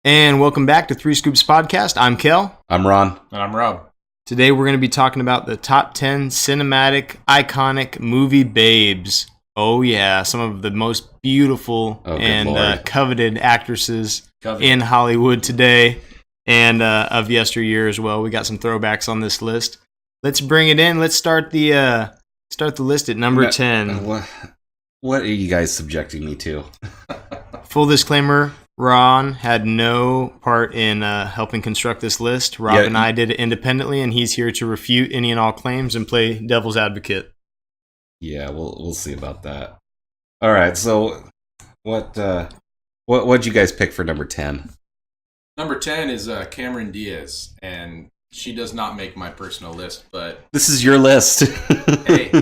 And welcome back to Three Scoops Podcast. I'm Kel. I'm Ron. And I'm Rob. Today we're going to be talking about the top 10 cinematic, iconic movie babes. Oh yeah, some of the most beautiful and coveted actresses in Hollywood today and of yesteryear as well. We got some throwbacks on this list. Let's bring it in. Let's start the list at number 10. What are you guys subjecting me to? Full disclaimer, Ron had no part in helping construct this list. Rob and I did it independently, and he's here to refute any and all claims and play devil's advocate. Yeah, we'll see about that. All right, so what'd you guys pick for number 10? Number 10 is Cameron Diaz, and she does not make my personal list, but... This is your list. Hey,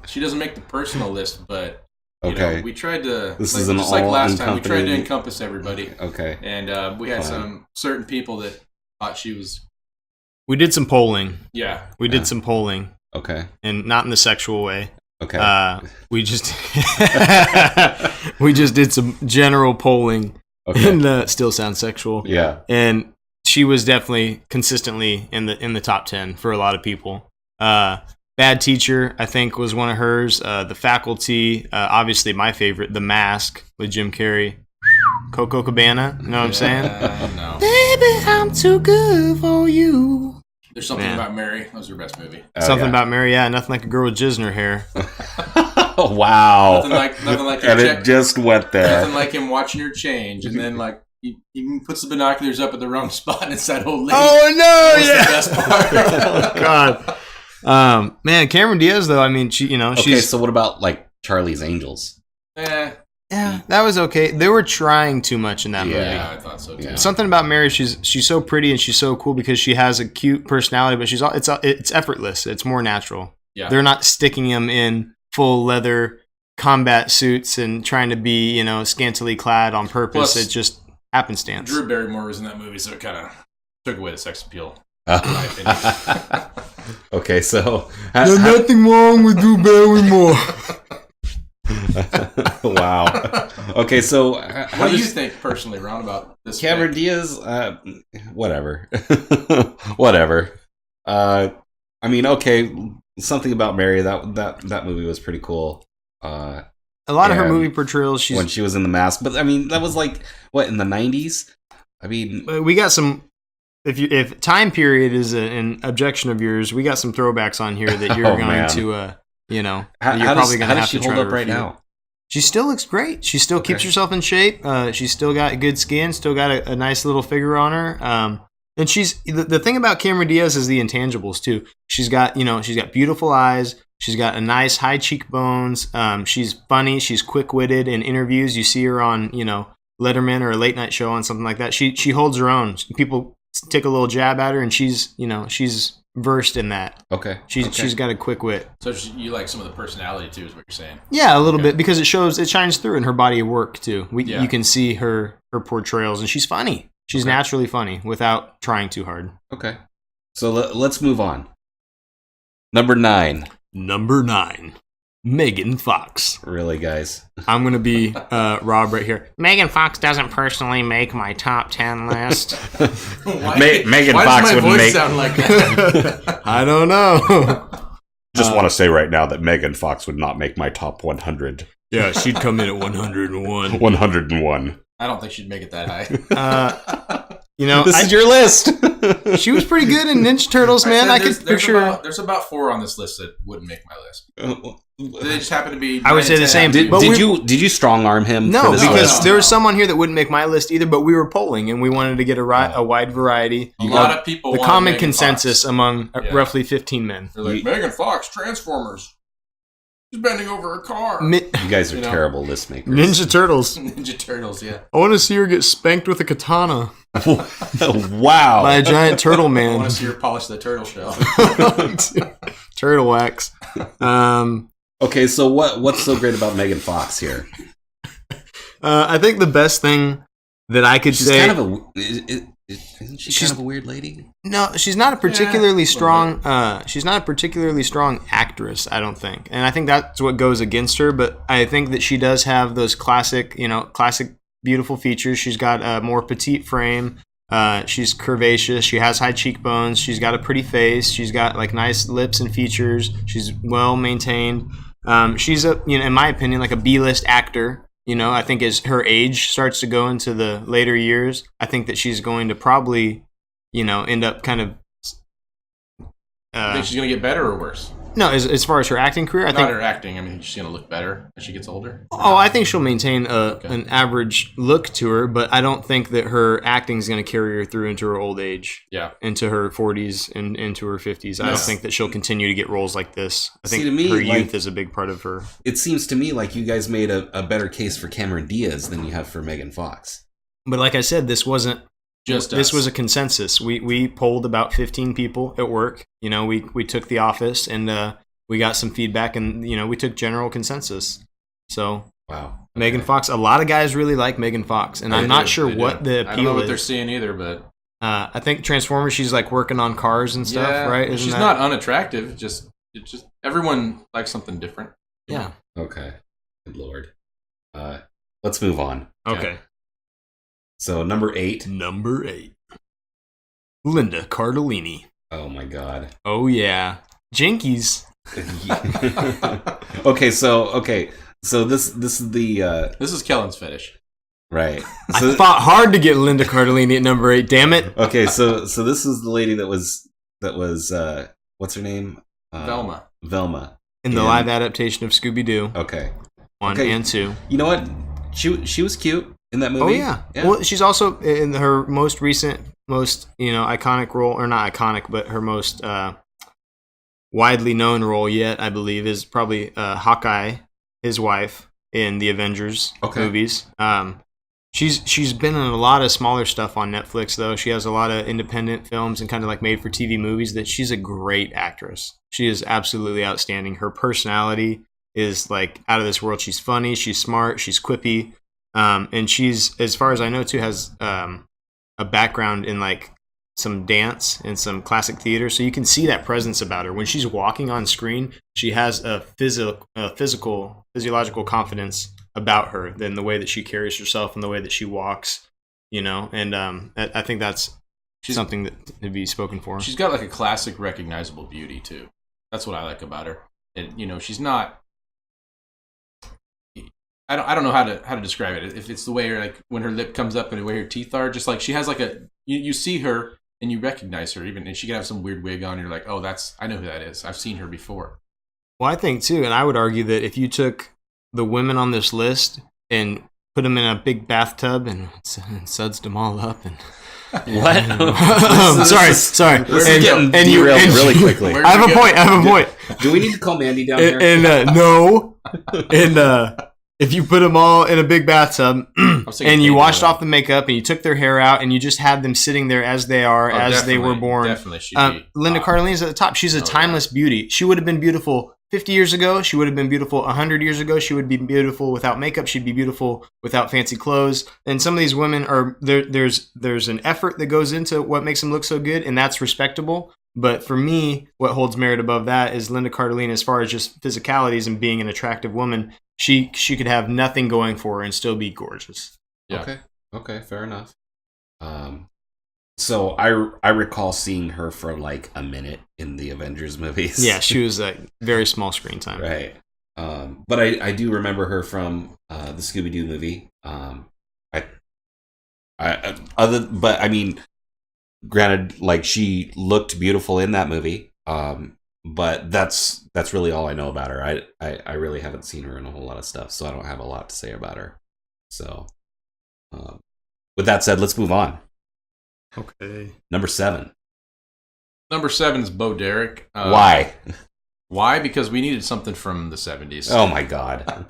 she doesn't make the personal list, but... You know, we tried to, this like, is an just like last time, we tried to all-encompassing- encompass everybody. Okay. And we had some certain people that thought she was... We did some polling. Yeah. We did some polling. Okay. And not in the sexual way. Okay. We just did some general polling. Okay. And still sounds sexual. Yeah. And she was definitely consistently in the top 10 for a lot of people. Bad Teacher, I think, was one of hers. The Faculty, obviously my favorite, The Mask with Jim Carrey. Coco Cabana, you know what I'm saying? No. Baby, I'm too good for you. There's Something About Mary. That was her best movie. Something About Mary, yeah. Nothing like a girl with jizz in her hair. Wow. Nothing like and it just went there. Nothing like him watching her change, and then like he puts the binoculars up at the wrong spot, and it's that old lady. Oh no! That's Yeah. the best part. Oh God. Man, Cameron Diaz though. I mean, she's So what about like Charlie's Angels? yeah, that was okay. They were trying too much in that movie. Yeah, I thought so too. Yeah. Something About Mary. She's so pretty and she's so cool because she has a cute personality, but it's effortless. It's more natural. Yeah. They're not sticking him in full leather combat suits and trying to be scantily clad on purpose. Plus, it's just happenstance. Drew Barrymore was in that movie, so it kind of took away the sex appeal. In my opinion. Okay, so There's nothing wrong with Drew Barrymore. wow. Okay, so What do you think personally, Ron, about this? Cameron pick? Diaz? Whatever. Whatever. I mean, okay. Something About Mary. That movie was pretty cool. A lot of her and movie portrayals. when she was in The Mask, but I mean, that was like what, in the 90s? I mean, We got some. If time period is an objection of yours, we got some throwbacks on here that you're going to, you're probably going to have to try to hold up right refute. now? She still looks great. She still keeps herself in shape. She's still got good skin. Still got a nice little figure on her. And she's the thing about Cameron Diaz is the intangibles too. She's got beautiful eyes. She's got a nice high cheekbones. She's funny. She's quick-witted in interviews. You see her on Letterman or a late night show on something like that. She holds her own. People take a little jab at her, and she's versed in that. Okay. She's got a quick wit. So you like some of the personality too, is what you're saying? Yeah, a little bit because it shines through in her body of work too. You can see her portrayals, and she's funny. She's naturally funny without trying too hard. Okay. So let's move on. Number 9. Number 9, Megan Fox. Really, guys? I'm gonna be Rob right here. Megan Fox doesn't personally make my top 10 list. Megan Fox does my wouldn't voice make. sound like that? I don't know. Just want to say right now that Megan Fox would not make my top 100. Yeah, she'd come in at 101. 101. I don't think she'd make it that high. This is your list. She was pretty good in Ninja Turtles, man. I could picture. There's about 4 on this list that wouldn't make my list. They just happen to be. I would say the same. Did you strong arm him? No, for this because list? there was someone here that wouldn't make my list either. But we were polling, and we wanted to get a wide variety. A lot of people. The wanted common Megan consensus Fox. among roughly 15 men. They're like, Megan Fox, Transformers. She's bending over a car. You guys are terrible list makers. Ninja Turtles. Ninja Turtles, yeah. I want to see her get spanked with a katana Wow. by a giant turtle I man. want to see her polish the turtle shell. Turtle wax. Okay, so what's so great about Megan Fox here? I think the best thing that I could She's say. kind of isn't she kind of a weird lady? No, she's not a particularly strong. She's not a particularly strong actress, I don't think, and I think that's what goes against her. But I think that she does have those classic beautiful features. She's got a more petite frame. She's curvaceous. She has high cheekbones. She's got a pretty face. She's got like nice lips and features. She's well maintained. She's in my opinion, like a B-list actor. I think as her age starts to go into the later years, I think that she's going to probably, end up kind of. I think she's going to get better or worse? No, as far as her acting career, I think her acting. I mean, she's going to look better as she gets older. Oh, I think she'll maintain an average look to her, but I don't think that her acting is going to carry her through into her old age. Yeah, into her 40s and into her 50s. I don't think that she'll continue to get roles like this. I think to me, her youth is a big part of her. It seems to me like you guys made a better case for Cameron Diaz than you have for Megan Fox. But like I said, this wasn't. This was a consensus. We polled about 15 people at work. We took the office and we got some feedback, and we took general consensus. So wow, okay. Megan Fox. A lot of guys really like Megan Fox, and I'm not sure what the appeal is. I don't know what they're seeing either, but I think Transformers. She's like working on cars and stuff, right? She's not unattractive. Just everyone likes something different. Yeah. Okay. Good Lord. Let's move on. Okay. So number 8. Linda Cardellini. Oh my God. Oh yeah. Jinkies. Okay, so this is the this is Kellen's fetish. Right. So, I fought hard to get Linda Cardellini at number 8, damn it. Okay, so this is the lady that was what's her name? Velma. In the live adaptation of Scooby-Doo. Okay. 1 and 2. You know what? She was cute in that movie. Oh yeah. Well, she's also in her most recent, iconic role, or not iconic, but her most widely known role yet, I believe, is probably Hawkeye, his wife, in the Avengers movies. She's been in a lot of smaller stuff on Netflix, though. She has a lot of independent films and kind of like made-for-TV movies. That she's a great actress. She is absolutely outstanding. Her personality is like out of this world. She's funny. She's smart. She's quippy. And she's, as far as I know, too, has a background in like some dance and some classic theater. So you can see that presence about her. When she's walking on screen, she has a physiological confidence about her than the way that she carries herself and the way that she walks, and I think that's something that to be spoken for. She's got like a classic recognizable beauty too. That's what I like about her. And she's not, I don't know how to describe it. If it's the way like when her lip comes up and the way her teeth are, just like she has like you see her and you recognize her, even, and she can have some weird wig on, and you're like, oh, I know who that is. I've seen her before. Well, I think too, and I would argue that if you took the women on this list and put them in a big bathtub and sudsed them all up and what? Sorry. This is getting derailed really quickly. I have a point. Do we need to call Mandy down here? No. And if you put them all in a big bathtub and you washed off the makeup and you took their hair out and you just had them sitting there as they are, as they were born. Definitely. Linda Cardellini's at the top. She's a timeless beauty. She would have been beautiful 50 years ago. She would have been beautiful 100 years ago. She would be beautiful without makeup. She'd be beautiful without fancy clothes. And some of these women are there's an effort that goes into what makes them look so good, and that's respectable. But for me, what holds merit above that is Linda Cardellini, as far as just physicalities and being an attractive woman. She could have nothing going for her and still be gorgeous. Yeah. Okay, fair enough. So I recall seeing her for like a minute in the Avengers movies. Yeah, she was a very small screen time. Right. But I do remember her from the Scooby-Doo movie. Granted, like she looked beautiful in that movie. But that's really all I know about her. I really haven't seen her in a whole lot of stuff, so I don't have a lot to say about her. So, with that said, let's move on. Okay. Number 7. Number 7 is Bo Derek. Why? Why? Because we needed something from the 70s. Oh my God.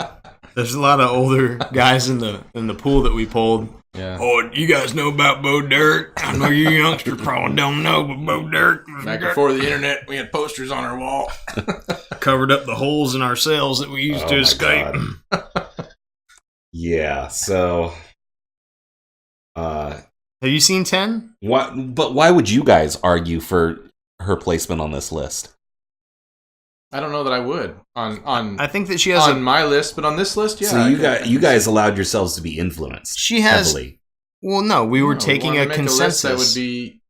There's a lot of older guys in the pool that we pulled. Yeah. Oh, you guys know about Bo Derek? I know you youngsters probably don't know, but Bo Derek was back before the internet, we had posters on our wall. Covered up the holes in our cells that we used to escape. Yeah, so have you seen 10? But why would you guys argue for her placement on this list? I don't know that I would on I think that she has on my list, but on this list, yeah. So you guys allowed yourselves to be influenced. She has. Heavily. Well, no, we were taking we a wanted to make consensus. a list that would be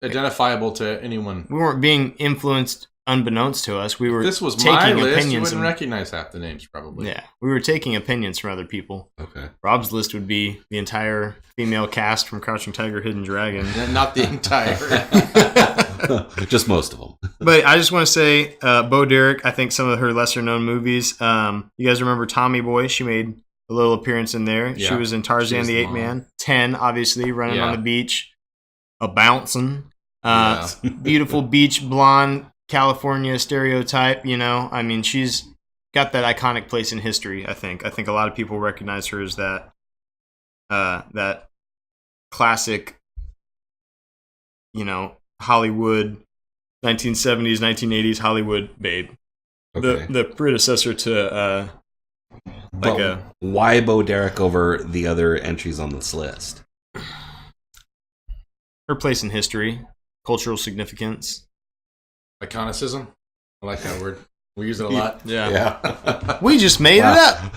identifiable to anyone. We weren't being influenced unbeknownst to us. We were If this was taking my list, opinions. you wouldn't recognize half the names, probably. Yeah, we were taking opinions from other people. Okay. Rob's list would be the entire female cast from Crouching Tiger, Hidden Dragon. Not the entire. Just most of them. But I just want to say, Bo Derek, I think some of her lesser known movies. You guys remember Tommy Boy? She made a little appearance in there. Yeah. She was in Tarzan the Ape Man. 10, obviously, running on the beach. A bouncing. Beautiful beach blonde California stereotype, I mean, she's got that iconic place in history, I think. I think a lot of people recognize her as that classic, Hollywood 1970s, 1980s Hollywood babe. Okay. The predecessor to why Bo Derek over the other entries on this list? Her place in history, cultural significance. Iconicism. I like that word. We use it a lot. Yeah. We just made it up.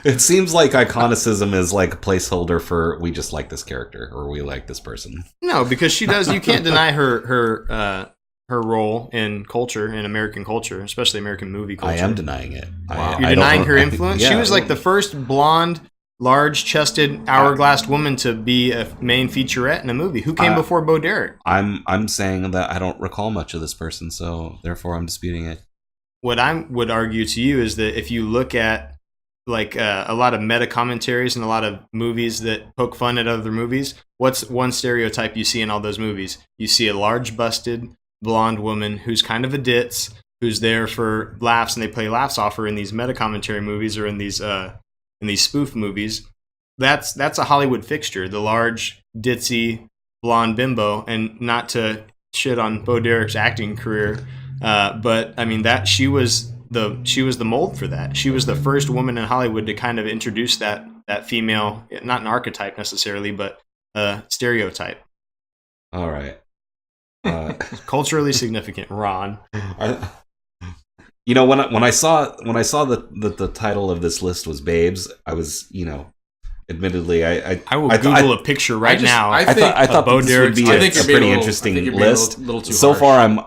It seems like iconicism is like a placeholder for we just like this character or we like this person. No, because she does. You can't deny her role in culture, in American culture, especially American movie culture. I am denying it. Wow. You're denying her influence? Yeah. She was like the first blonde, large-chested, hourglass woman to be a main featurette in a movie. Who came before Bo Derek? I'm saying that I don't recall much of this person, so therefore I'm disputing it. What I would argue to you is that if you look at a lot of meta commentaries and a lot of movies that poke fun at other movies, what's one stereotype you see in all those movies? You see a large-busted blonde woman who's kind of a ditz, who's there for laughs, and they play laughs off her in these meta commentary movies or in these spoof movies. That's a Hollywood fixture, the large, ditzy, blonde bimbo, and not to shit on Bo Derek's acting career, but I mean that she was the mold for that. She was the first woman in Hollywood to kind of introduce that female, not an archetype necessarily, but a stereotype. All right. Culturally significant, Ron. When I saw that the title of this list was Babes, I was, admittedly, I will Google a picture now. I thought Bo this Derek would be a pretty interesting list. Little too so harsh. far, I'm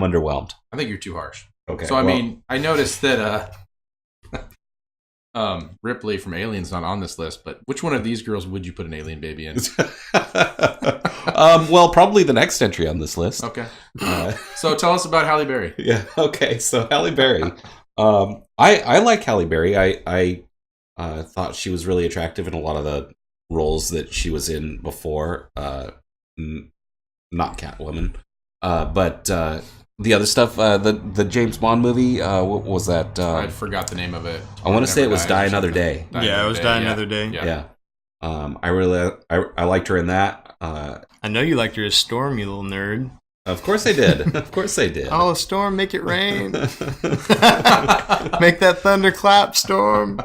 underwhelmed. I think you're too harsh. Okay. So I mean, I noticed that Ripley from Alien's not on this list, but which one of these girls would you put an alien baby in? Well, probably the next entry on this list. Okay. So tell us about Halle Berry. Yeah. Okay. So Halle Berry. I like Halle Berry. I thought she was really attractive in a lot of the roles that she was in before. Not Catwoman, but the other stuff. The James Bond movie. What was that? I forgot the name of it. I want to say it was Die Another Day. Yeah, it was Die Another Day. Yeah. I liked her in that. I know you liked her as Storm, you little nerd. Of course I did. Of course I did. Oh, Storm, make it rain. Make that thunder clap, Storm.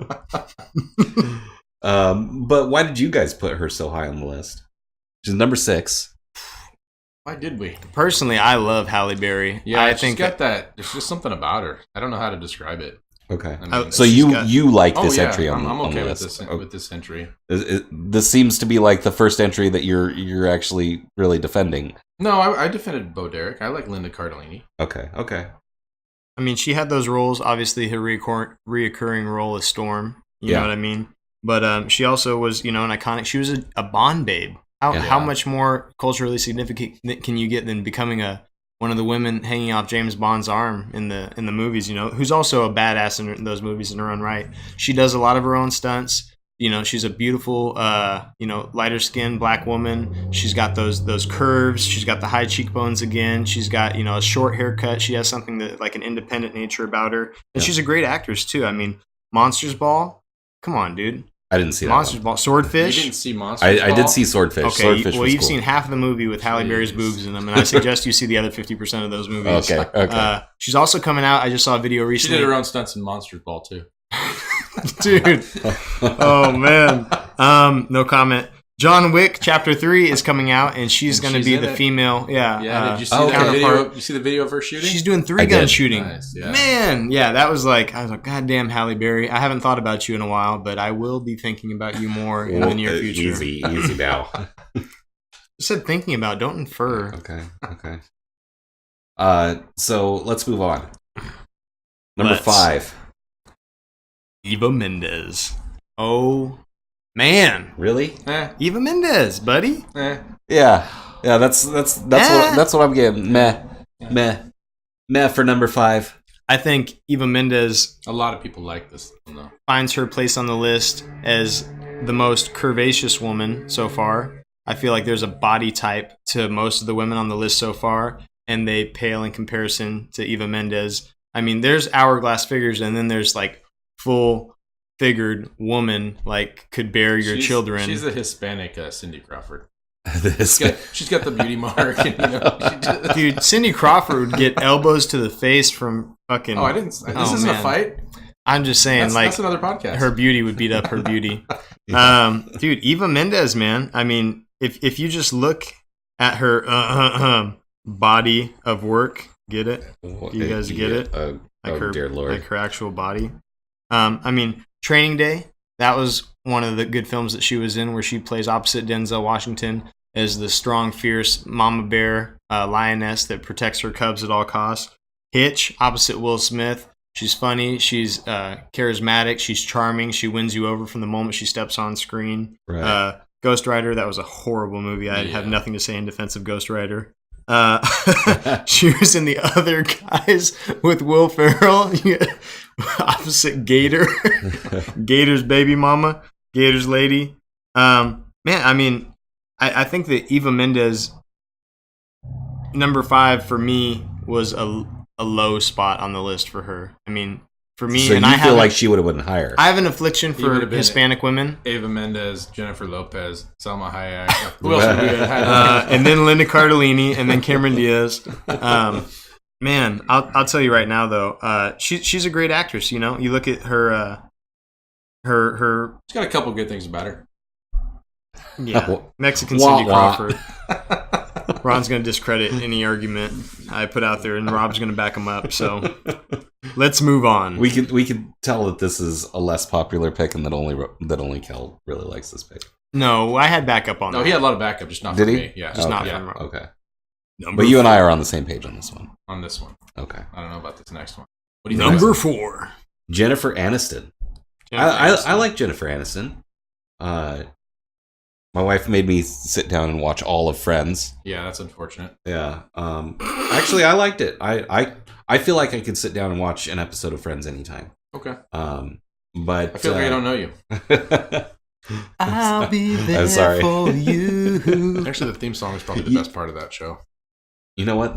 But why did you guys put her so high on the list? She's number 6. Why did we? Personally, I love Halle Berry. Yeah, I she's think got that. There's just something about her. I don't know how to describe it. Okay. I mean, so you like this entry on I'm okay the with list? with this entry. This seems to be like the first entry that you're actually really defending. No, I defended Bo Derek. I like Linda Cardellini. Okay. I mean, she had those roles. Obviously, her reoccurring role as Storm. You know what I mean? But she also was, an iconic. She was a Bond babe. How much more culturally significant can you get than becoming one of the women hanging off James Bond's arm in the movies? Who's also a badass in those movies in her own right. She does a lot of her own stunts. She's a beautiful, lighter skinned black woman. She's got those curves. She's got the high cheekbones again. She's got, a short haircut. She has something that like an independent nature about her. And she's a great actress too. I mean, Monsters Ball. Come on, dude. I didn't see Monsters Ball. Swordfish. You didn't see Monsters Ball? I did see Swordfish. Okay, Swordfish was you've cool. seen half of the movie with Halle Berry's boobs in them, and I suggest you see the other 50% of those movies. Okay. She's also coming out. I just saw a video She recently. did her own stunts in Monsters Ball too. Dude. Oh man. No comment. John Wick Chapter 3 is coming out, and she's going to be the it. female. Yeah. Yeah. Did you see okay. the video? You see the video of her shooting? She's doing 3-gun shooting. Nice, yeah. Man, yeah, that was like, I was like, God damn, Halle Berry. I haven't thought about you in a while, but I will be thinking about you more in the near future. Easy now. I said thinking about, don't infer. Okay. So let's move on. Number 5. Eva Mendes. Oh, man. Really? Eva Mendes, buddy. Yeah. That's what I'm getting. Meh for number 5. I think Eva Mendes. A lot of people like this one, though. Finds her place on the list as the most curvaceous woman so far. I feel like there's a body type to most of the women on the list so far, and they pale in comparison to Eva Mendes. I mean, there's hourglass figures, and then there's like full figured woman, like could bear your children. She's a Hispanic Cindy Crawford. This She's got the beauty mark. And, Dude, Cindy Crawford would get elbows to the face from fucking. Oh, I didn't. This isn't a fight. I'm just saying, That's another podcast. Her beauty would beat up her beauty. Dude, Eva Mendes, man. I mean, if you just look at her body of work, get it? Do you guys get it? Dear Lord. Like her actual body. I mean, Training Day. That was one of the good films that she was in, where she plays opposite Denzel Washington as the strong, fierce mama bear lioness that protects her cubs at all costs. Hitch, opposite Will Smith. She's funny. She's charismatic. She's charming. She wins you over from the moment she steps on screen. Right. Ghost Rider, that was a horrible movie. I have nothing to say in defense of Ghost Rider. She was in The Other Guys with Will Ferrell. Opposite Gator. Gator's baby mama. Gator's lady. Man, I mean, I think that Eva Mendes, number 5 for me, was a low spot on the list for her. I mean, for me, so and you I feel like she would have been higher. I have an affliction for Hispanic women. Eva Mendes, Jennifer Lopez, Salma Hayek. Who else would we have had? And then Linda Cardellini, and then Cameron Diaz. Man, I'll tell you right now though, she's a great actress. You know, you look at her. She's got a couple good things about her. Yeah, Mexican Cindy Crawford. Ron's going to discredit any argument I put out there, and Rob's going to back him up. So let's move on. We can tell that this is a less popular pick, and that only Kel really likes this pick. No, I had backup on that. No, he had a lot of backup, just not Did for he? me. Yeah, just not yeah. from Rob. Okay. Number But you 4. and I are on the same page on this one. On this one. Okay. I don't know about this next one. What do you think? Number 4. Jennifer Aniston. I like Jennifer Aniston. My wife made me sit down and watch all of Friends. Yeah, that's unfortunate. Yeah. Actually, I liked it. I feel like I could sit down and watch an episode of Friends anytime. Okay. But I feel like I don't know you. I'll be there for you. Actually, the theme song is probably the best part of that show. You know what?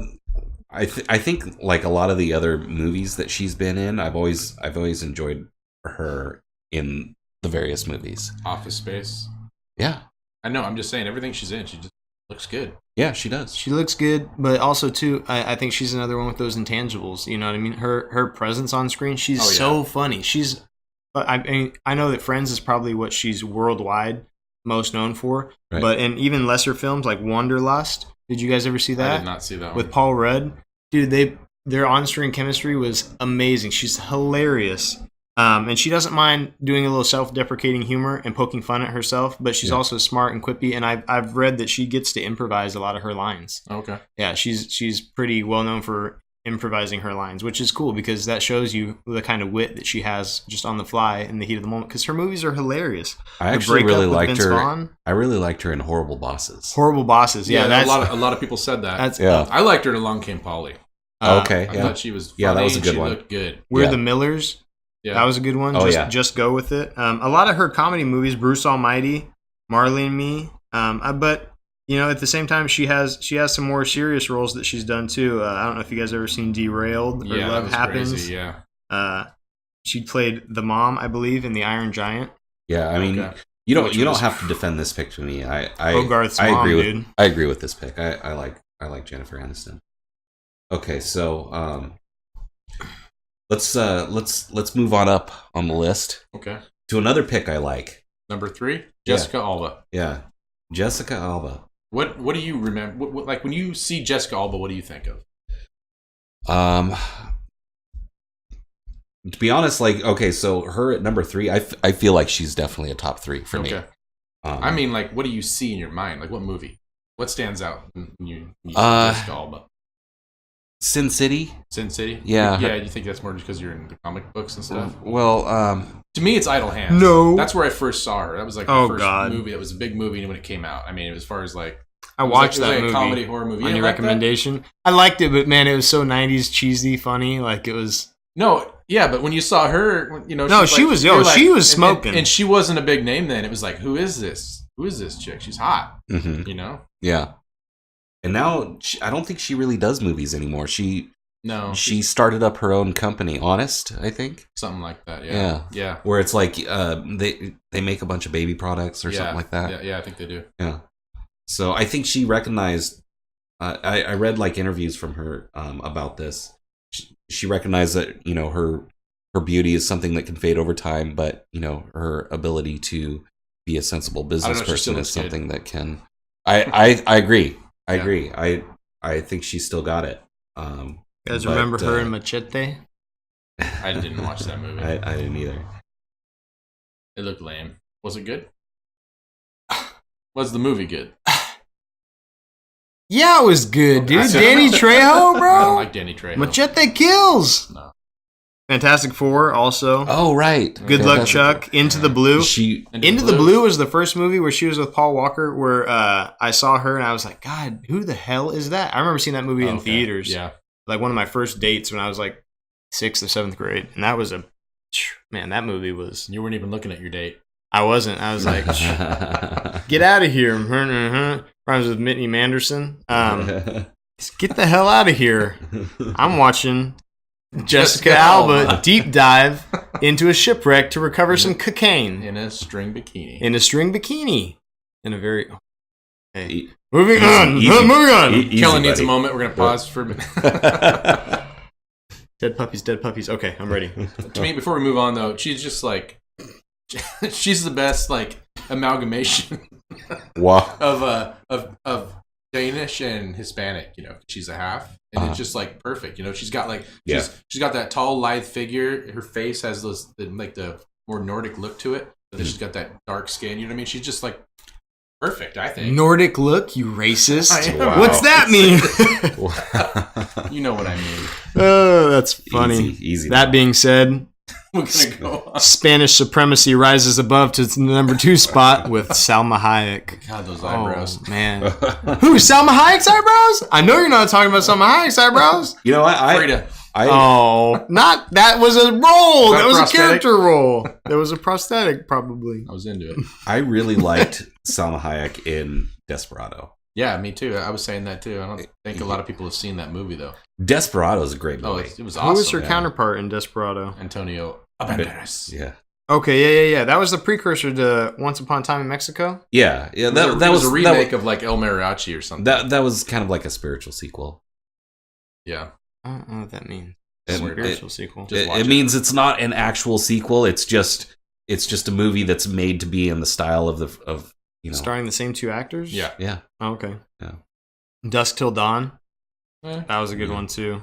I think like a lot of the other movies that she's been in, I've always enjoyed her in the various movies. Office Space. Yeah. I know. I'm just saying, everything she's in, she just looks good. Yeah, she does. She looks good, but also too, I think she's another one with those intangibles. You know what I mean? Her presence on screen, she's so funny. I know that Friends is probably what she's worldwide most known for, right. But in even lesser films like Wanderlust, did you guys ever see that? I did not see that with one. Paul Rudd. Dude, their on-screen chemistry was amazing. She's hilarious. And she doesn't mind doing a little self-deprecating humor and poking fun at herself, but she's also smart and quippy. And I've read that she gets to improvise a lot of her lines. Okay. Yeah, she's pretty well known for improvising her lines, which is cool because that shows you the kind of wit that she has just on the fly in the heat of the moment. Because her movies are hilarious. I actually really liked her. I really liked her in Horrible Bosses. Horrible Bosses. Yeah, that's, a lot of people said that. I liked her in Along Came Polly. Okay. I thought she was funny. Yeah, that was a good one. She looked good. We're the Millers. Yeah. That was a good one. Just go with it. A lot of her comedy movies, Bruce Almighty, Marley and Me. But you know, at the same time, she has some more serious roles that she's done too. I don't know if you guys ever seen Derailed or Love Happens. Crazy, yeah. She played the mom, I believe, in The Iron Giant. Yeah, I mean, you don't have to defend this pick to me. Hogarth's mom, dude. I agree with this pick. I like Jennifer Aniston. Okay, so let's move on up on the list. Okay. To another pick I like. Number 3, Jessica Alba. Yeah. Jessica Alba. What do you remember? What, like when you see Jessica Alba, what do you think of? To be honest, like, okay, so her at number 3, I feel like she's definitely a top 3 for me. I mean, like, what do you see in your mind? Like, what movie? What stands out when you see Jessica Alba? Sin City. Sin City? Yeah. Yeah, you think that's more just because you're in the comic books and stuff? Well, to me, it's Idle Hands. No. That's where I first saw her. That was like the first movie. That was a big movie when it came out. I mean, as far as like... I watched that movie. A comedy horror movie. On your recommendation. I liked it, but man, it was so 90s cheesy, funny. Like, it was... No, yeah, but when you saw her, you know... No, she was smoking. And she wasn't a big name then. It was like, who is this? Who is this chick? She's hot. Mm-hmm. You know? Yeah. And now, I don't think she really does movies anymore. She started up her own company, Honest, I think. Something like that, yeah. Yeah. Where it's like, they make a bunch of baby products or something like that. Yeah, I think they do. Yeah. So I think she recognized, I read like interviews from her about this. She recognized that, you know, her beauty is something that can fade over time, but, you know, her ability to be a sensible business person is something that can... I agree. I agree. I think she's still got it. You guys remember her in Machete? I didn't watch that movie. I didn't either. It looked lame. Was it good? Was the movie good? Yeah, it was good, dude. Danny Trejo, bro. I don't like Danny Trejo. Machete kills. No. Fantastic Four, also. Oh, right. Good Luck, Chuck. Into the Blue. Into the Blue was the first movie where she was with Paul Walker, where I saw her and I was like, God, who the hell is that? I remember seeing that movie in theaters. Yeah. Like one of my first dates when I was like 6th or 7th grade. And that was man, that movie was... You weren't even looking at your date. I wasn't. I was like, get out of here. Rhymes with Whitney Manderson. Get the hell out of here. I'm watching Jessica Alba deep dive into a shipwreck to recover some cocaine. In a string bikini. In a very... Hey. Moving on. Kelly needs a moment. We're going to pause for a minute. Dead puppies. Okay, I'm ready. To me, before we move on, though, she's just like... she's the best, like, amalgamation of Danish and Hispanic. You know, she's a half, and it's just like perfect. You know, she's got like she's got that tall, lithe figure. Her face has the more Nordic look to it, but then she's got that dark skin. You know what I mean? She's just like perfect. I think Nordic look. You racist. Wow. What's that mean? You know what I mean? Oh, that's funny. Easy. That being said. We're gonna go on. Spanish supremacy rises above to the number 2 spot with Salma Hayek. God, those eyebrows. Oh, man. Who, Salma Hayek's eyebrows? I know you're not talking about Salma Hayek's eyebrows. You know what? That was a role. That was a character role. That was a prosthetic, probably. I was into it. I really liked Salma Hayek in Desperado. Yeah, me too. I was saying that too. I don't think a lot of people have seen that movie though. Desperado is a great movie. Oh, it was awesome. Who was her counterpart in Desperado? Antonio Banderas. Yeah. Okay, yeah. That was the precursor to Once Upon a Time in Mexico. Yeah. That was a remake of like El Mariachi or something. That was kind of like a spiritual sequel. Yeah. I don't know what that means. Spiritual sequel. It means it's not an actual sequel. It's just a movie that's made to be in the style of you know, starring the same 2 actors. Yeah. Oh, okay. Yeah. Dusk Till Dawn. That was a good one too.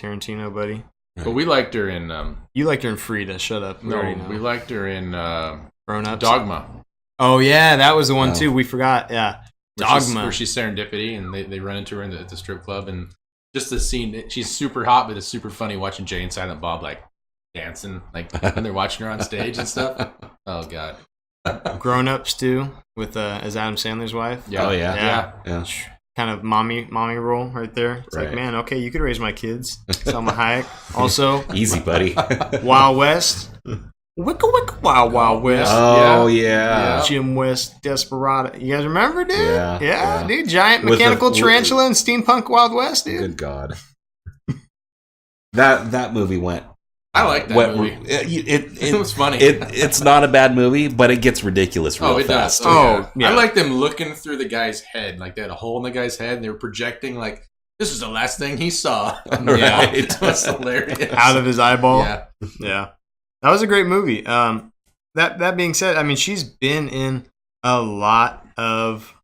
Tarantino, buddy. Right. But we liked her in. You liked her in Frida. Shut up. We liked her in Grown Ups. Dogma. Oh yeah, that was the one too. We forgot. Yeah, Dogma. Where she's serendipity, and they run into her at the strip club, and just the scene. She's super hot, but it's super funny watching Jay and Silent Bob like dancing, like when they're watching her on stage and stuff. Oh god. Grown Ups too, with as Adam Sandler's wife. Yeah. Oh yeah. Kind of mommy role right there. It's like, man, okay, you could raise my kids. Salma Hayek. Also, easy, buddy. Wild West. Wicka Wild West. Oh yeah. Jim West, Desperado. You guys remember, dude? Yeah. Dude. Giant mechanical tarantula and steampunk Wild West, dude. Good God. That movie went. I like that movie. It was funny. It's not a bad movie, but it gets ridiculous real fast. Yeah. I like them looking through the guy's head. Like they had a hole in the guy's head, and they were projecting like this is the last thing he saw. Yeah, it was hilarious. Out of his eyeball. Yeah. That was a great movie. That being said, I mean, she's been in a lot of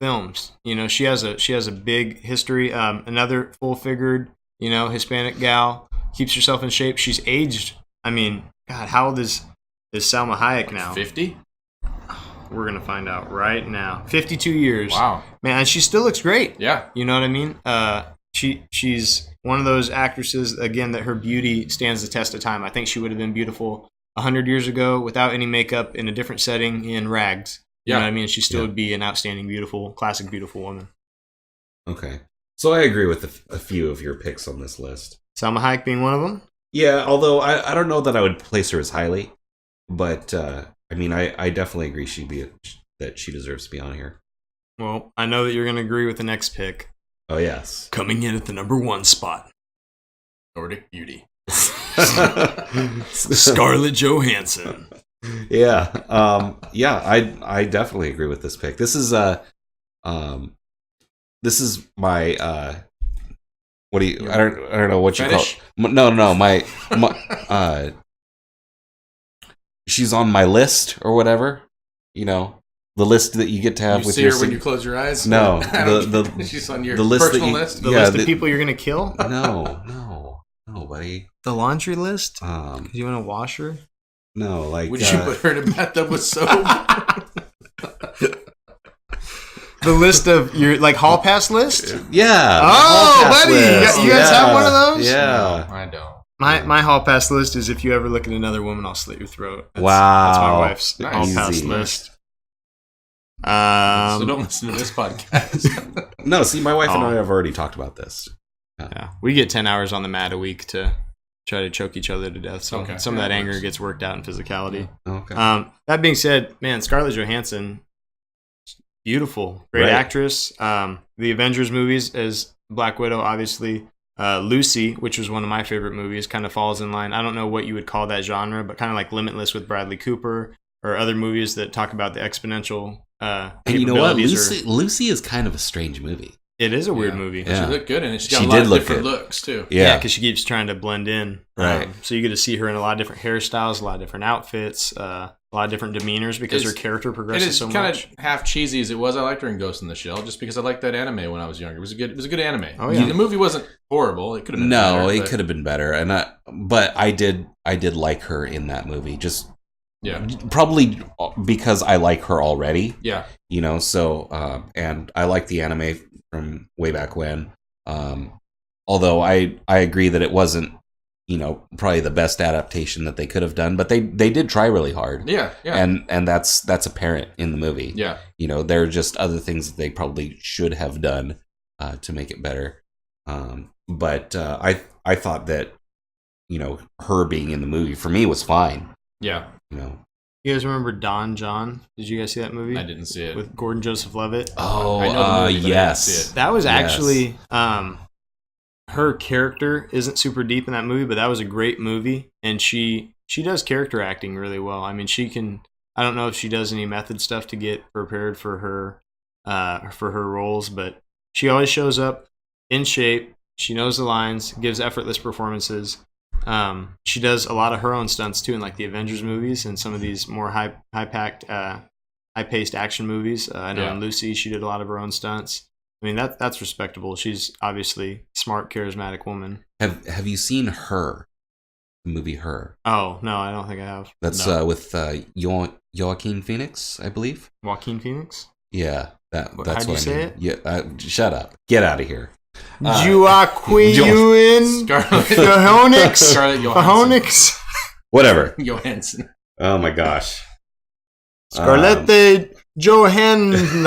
films. She has a big history. Another full-figured, Hispanic gal, keeps herself in shape. She's aged. I mean, God, how old is Salma Hayek now? 50? We're gonna find out right now. 52 years. Wow, man, and she still looks great. Yeah, you know what I mean. She's one of those actresses again that her beauty stands the test of time. I think she would have been beautiful 100 years ago without any makeup in a different setting in rags. You know what I mean? She still would be an outstanding, beautiful, classic, beautiful woman. Okay. So I agree with a few of your picks on this list. Salma Hayek being one of them? Yeah, although I don't know that I would place her as highly. But, I mean, I definitely agree that she deserves to be on here. Well, I know that you're going to agree with the next pick. Oh, yes. Coming in at the number 1 spot. Nordic Beauty. Scarlett Johansson. Yeah. I definitely agree with this pick. This is my what do you I don't know what Fetish? you call it. No, my she's on my list or whatever. The list that you get to have You with see your her when you close your eyes? No, she's on your the list personal that you, list? The list of people you're going to kill? No, buddy. The laundry list? Um, You want to wash her? no, like Would you put her in a bathtub with soap? The list of your hall pass list? Yeah. Oh, hall pass buddy, list. you guys have one of those? Yeah. No, I don't. My hall pass list is if you ever look at another woman, I'll slit your throat. That's my Wow. wife's Nice. hall pass Easy. list. So don't listen to this podcast. No, see, my wife and Oh. I have already talked about this. Yeah, we get 10 hours on the mat a week to try to choke each other to death. So Okay. some of Yeah, that it anger works. gets worked out in physicality. Okay. That being said, man, Scarlett Johansson, beautiful, great Right. actress. The Avengers movies as Black Widow, obviously. Lucy, which was one of my favorite movies, kind of falls in line. I don't know what you would call that genre, but kind of like Limitless with Bradley Cooper or other movies that talk about the exponential and you know what? capabilities. Lucy is kind of a strange movie. It is a weird Yeah. movie. Yeah. She looked good in it. She's got She a lot did of look different good. looks, too. Yeah, because she keeps trying to blend in. Right. So you get to see her in a lot of different hairstyles, a lot of different outfits, a lot of different demeanors because her character It progresses is so kind much. of half cheesy as it was. I liked her in Ghost in the Shell just because I liked that anime when I was younger. It was a good anime. Oh, yeah. The movie wasn't horrible. It could have been No, better, it but- could have been better, but I did like her in that movie. Just Yeah. probably because I like her already. Yeah. So and I like the anime from way back when. Although I agree that it wasn't, probably the best adaptation that they could have done, but they did try really hard. Yeah. Yeah. And that's apparent in the movie. Yeah. There are just other things that they probably should have done to make it better. But I thought that, her being in the movie for me was fine. Yeah. You guys remember Don John? Did you guys see that movie? I didn't see it. With Gordon Joseph Levitt? Oh, I know the movie, but I didn't yes. see it. That was Yes. actually her character isn't super deep in that movie, but that was a great movie, and she does character acting really well. I mean, she can. I don't know if she does any method stuff to get prepared for her roles, but she always shows up in shape. She knows the lines, gives effortless performances. She does a lot of her own stunts too, in like the Avengers movies and some of these more high-paced action movies. I know in Lucy, she did a lot of her own stunts. I mean, that's respectable. She's obviously smart, charismatic woman. Have you seen Her? The movie Her. Oh no, I don't think I have. That's with Joaquin Phoenix, I believe. Joaquin Phoenix. Yeah, that's How'd what you I say mean. it? Yeah, shut up. Get out of here. Joaquin Phoenix. Scarlett Johansson. Phoenix. Whatever. Johansson. Oh my gosh. Scarlett Johansson.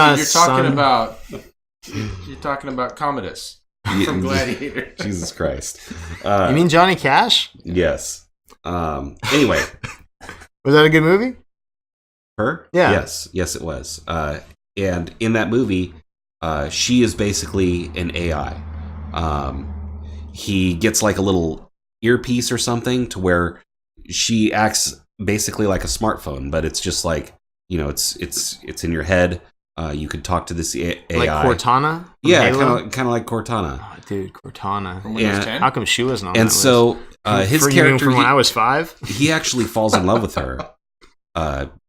You're talking about Commodus from Gladiator. Jesus Christ. You mean Johnny Cash? Yes. Anyway. Was that a good movie? Her? Yeah. Yes, it was. And in that movie, she is basically an AI. He gets like a little earpiece or something to where she acts basically like a smartphone, but it's just like, it's in your head. You could talk to this AI. Like Cortana? from Yeah, Halo? kind of like Cortana. Oh, dude, Cortana. From Windows And- 10? How come she wasn't on that And list? so his You mean character, from when I was 5? he actually falls in love with her.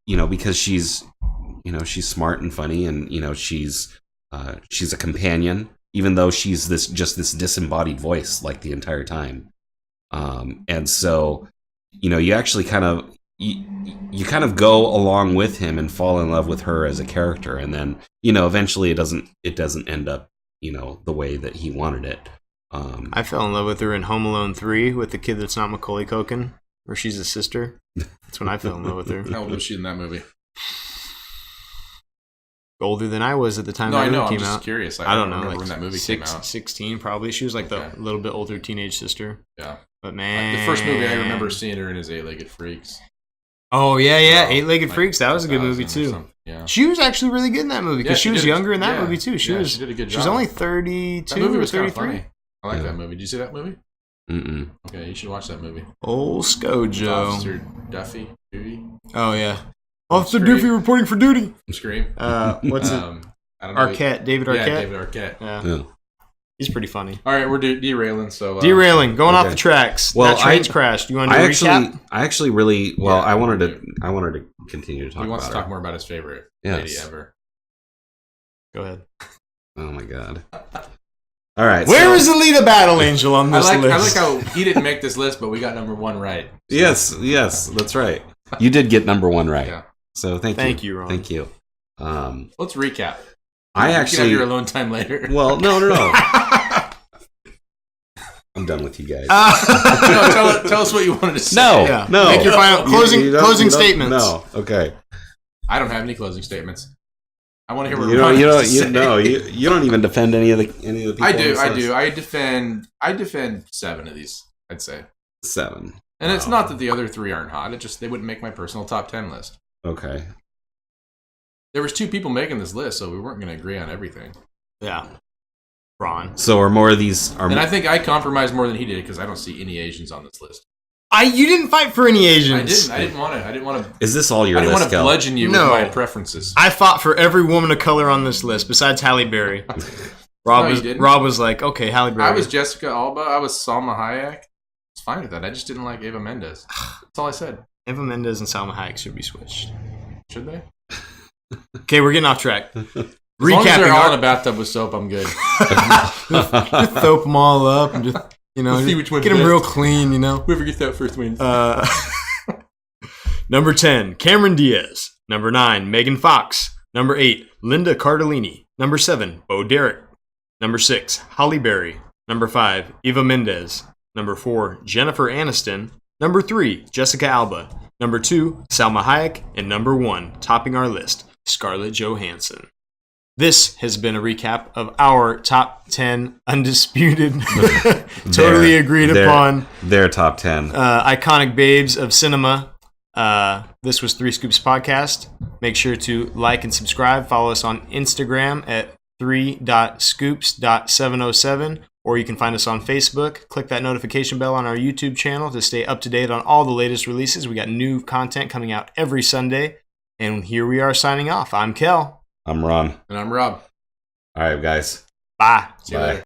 Because she's she's smart and funny, and she's a companion, even though she's this disembodied voice like the entire time. And so, you actually kind of you kind of go along with him and fall in love with her as a character, and then eventually it doesn't end up the way that he wanted it. I fell in love with her in Home Alone 3 with the kid that's not Macaulay Culkin, where she's a sister. That's when I fell in love with her. How old was she in that movie? Older than I was at the time No, that I know. movie I'm came just out. curious. I don't know, remember like when that movie came out. 16 probably. She was like Okay. the little bit older teenage sister. Yeah. But man, The first movie I remember seeing her in is Eight-Legged Freaks. Oh yeah, So, Eight-Legged like Freaks. That was a good 2000 movie or too. something. Yeah. She was actually really good in that movie because Yeah, she was did. younger in that Yeah. movie too. She did a good job. She's only 32 That movie or was kind of 33. funny. I like Yeah. that movie. Did you see that movie? Mm-mm. Okay, you should watch that movie. Old Scojo. Officer Duffy, Duty, Oh yeah, Officer Scream. Doofy reporting for duty. Scream. What's it? I don't know. Arquette, David Arquette. Yeah, David Arquette. Yeah. Yeah. He's pretty funny. All right, we're derailing. So Derailing, going off okay. the tracks. Well, That train's crashed. You want to recap? I actually really well. Yeah, I wanted to continue to talk He wants about to talk her. more about his favorite Yes. lady ever. Go ahead. Oh my god! All right, Where is the Alita Battle Angel on this I like list? how he didn't make this list, but we got number one right. So, Yes, that's right. You did get number one right. Yeah. So thank you, Ron. thank you. Let's recap. I You can actually have your alone time later. well, no. I'm done with you guys. No, tell us what you wanted to say. No, Yeah. no. Make your final closing You don't- closing you don't- statements. No, okay. I don't have any closing statements. I want to hear what You Ron has to say. don't even defend any of the people. I on do. this list. I defend 7 of these. I'd say, 7. and it's Wow. not that the other 3 aren't hot. It just they wouldn't make my personal top 10 list. Okay. There was 2 people making this list, so we weren't going to agree on everything. Yeah. Ron. So are more of these? And I think I compromised more than he did because I don't see any Asians on this list. You didn't fight for any Asians. I didn't want to. Is this all your I didn't want list, to Kel? bludgeon you No. with my preferences. I fought for every woman of color on this list besides Halle Berry. Rob No, you didn't. was like, okay, Halle Berry. I was Jessica Alba. I was Salma Hayek. It's fine with that. I just didn't like Eva Mendes. That's all I said. Eva Mendes and Salma Hayek should be switched. Should they? Okay, we're getting off track. As long as Recapping they're all in our a bathtub with soap, I'm good. just soap them all up and just We'll see just which one's get them best. real clean. Whoever gets that first wins. Number 10, Cameron Diaz. Number 9, Megan Fox. Number 8, Linda Cardellini. Number 7, Bo Derek. Number 6, Halle Berry. Number 5, Eva Mendes. Number 4, Jennifer Aniston. Number 3, Jessica Alba. Number 2, Salma Hayek. And number 1, topping our list, Scarlett Johansson. This has been a recap of our top 10 undisputed, totally agreed upon, Their top 10. iconic babes of cinema. This was 3 Scoops Podcast. Make sure to like and subscribe. Follow us on Instagram at 3.scoops.707, or you can find us on Facebook. Click that notification bell on our YouTube channel to stay up to date on all the latest releases. We got new content coming out every Sunday. And here we are signing off. I'm Kel. I'm Ron. And I'm Rob. All right, guys. Bye. See you Bye. later.